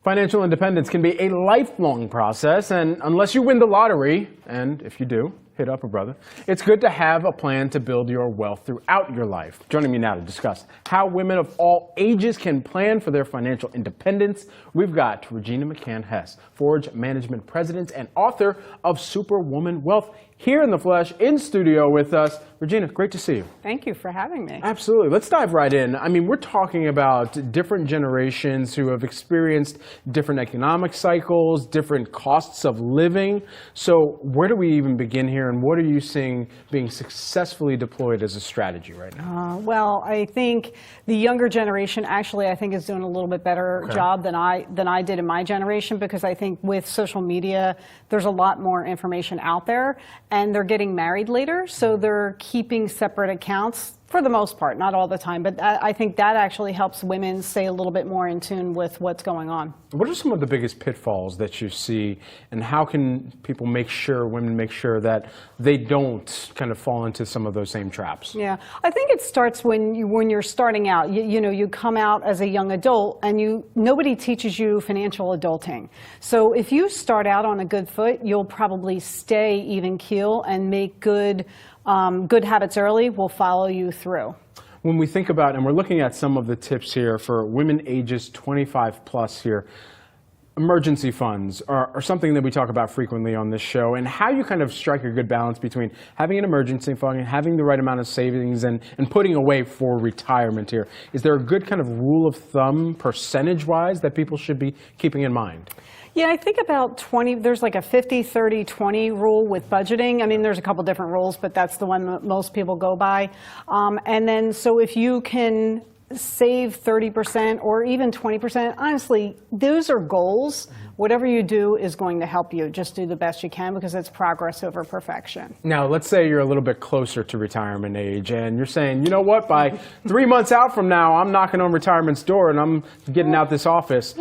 Financial independence can be a lifelong process, and unless you win the lottery, and if you do, hit up a brother, it's good to have a plan to build your wealth throughout your life. Joining me now to discuss how women of all ages can plan for their financial independence, we've got Regina McCann-Hess, Forge Management President and author of Superwoman Wealth, here in the flesh, in studio with us. Regina, great to see you. Thank you for having me. Absolutely. Let's dive right in. I mean, we're talking about different generations who have experienced different economic cycles, different costs of living. So where do we even begin here, and what are you seeing being successfully deployed as a strategy right now? Well, I think the younger generation actually, I think, is doing a little bit better job than I did in my generation, because I think with social media, there's a lot more information out there, and they're getting married later, so they're keeping separate accounts for the most part, not all the time, but I think that actually helps women stay a little bit more in tune with what's going on. What are some of the biggest pitfalls that you see, and how can people make sure, women make sure that they don't kind of fall into some of those same traps? Yeah, I think it starts when you're starting out. You come out as a young adult, and nobody teaches you financial adulting. So if you start out on a good foot, you'll probably stay even keel and make good habits early will follow you through. When we think about, and we're looking at some of the tips here for women ages 25 plus here, emergency funds are something that we talk about frequently on this show, and how you kind of strike a good balance between having an emergency fund and having the right amount of savings and putting away for retirement here. Is there a good kind of rule of thumb percentage-wise that people should be keeping in mind? Yeah, I think about 20, there's like a 50-30-20 rule with budgeting. I mean, there's a couple different rules, but that's the one that most people go by. And then, so if you can save 30% or even 20%, honestly, those are goals. Whatever you do is going to help you. Just do the best you can, because it's progress over perfection. Now, let's say you're a little bit closer to retirement age, and you're saying, you know what, by 3 months out from now, I'm knocking on retirement's door and I'm getting out this office.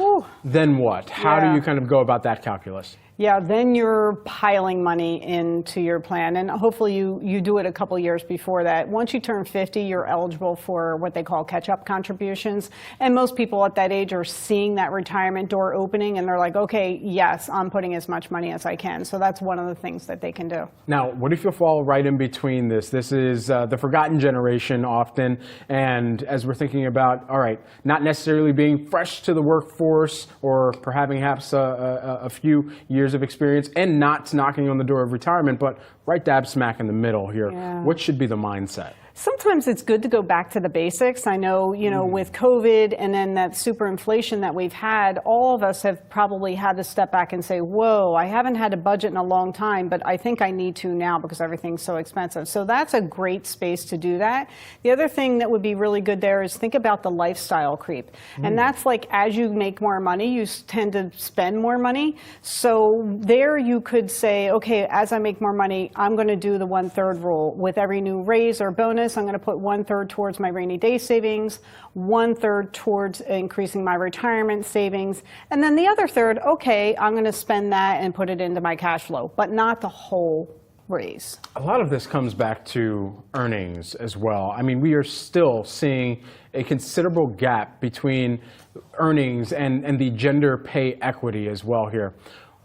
Then what? How do you kind of go about that calculus? Yeah, then you're piling money into your plan, and hopefully you do it a couple years before that. Once you turn 50, you're eligible for what they call catch-up contributions, and most people at that age are seeing that retirement door opening, and they're like, okay, yes, I'm putting as much money as I can. So that's one of the things that they can do. Now, what if you fall right in between this? This is the forgotten generation often, and as we're thinking about, all right, not necessarily being fresh to the workforce or perhaps a few years of experience and not knocking on the door of retirement, but right dab smack in the middle here. Yeah. What should be the mindset? Sometimes it's good to go back to the basics. I know, with COVID and then that super inflation that we've had, all of us have probably had to step back and say, whoa, I haven't had a budget in a long time, but I think I need to now because everything's so expensive. So that's a great space to do that. The other thing that would be really good there is think about the lifestyle creep. And that's like, as you make more money, you tend to spend more money. So there you could say, okay, as I make more money, I'm going to do the 1/3 rule. With every new raise or bonus, I'm going to put 1/3 towards my rainy day savings, 1/3 towards increasing my retirement savings, and then the other third, okay, I'm going to spend that and put it into my cash flow, but not the whole raise. A lot of this comes back to earnings as well. I mean, we are still seeing a considerable gap between earnings and the gender pay equity as well here.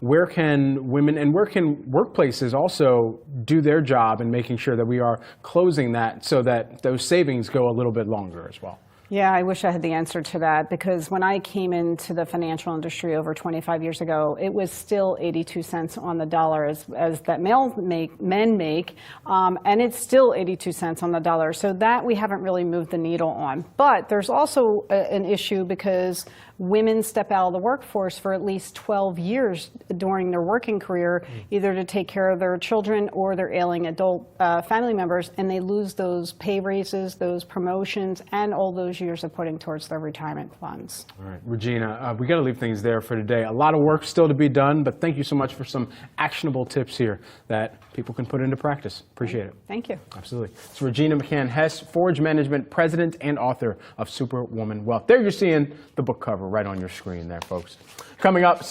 Where can women and where can workplaces also do their job in making sure that we are closing that so that those savings go a little bit longer as well? Yeah, I wish I had the answer to that, because when I came into the financial industry over 25 years ago, it was still 82 cents on the dollar as that men make, and it's still 82 cents on the dollar. So that we haven't really moved the needle on. But there's also an issue because women step out of the workforce for at least 12 years during their working career, either to take care of their children or their ailing adult family members, and they lose those pay raises, those promotions, and all those years of putting towards their retirement funds. All right, Regina, we got to leave things there for today. A lot of work still to be done, but thank you so much for some actionable tips here that people can put into practice. Appreciate it. Thank you. Absolutely. It's Regina McCann-Hess, Forge Management President and author of Superwoman Wealth. There you're seeing the book cover right on your screen there, folks. Coming up.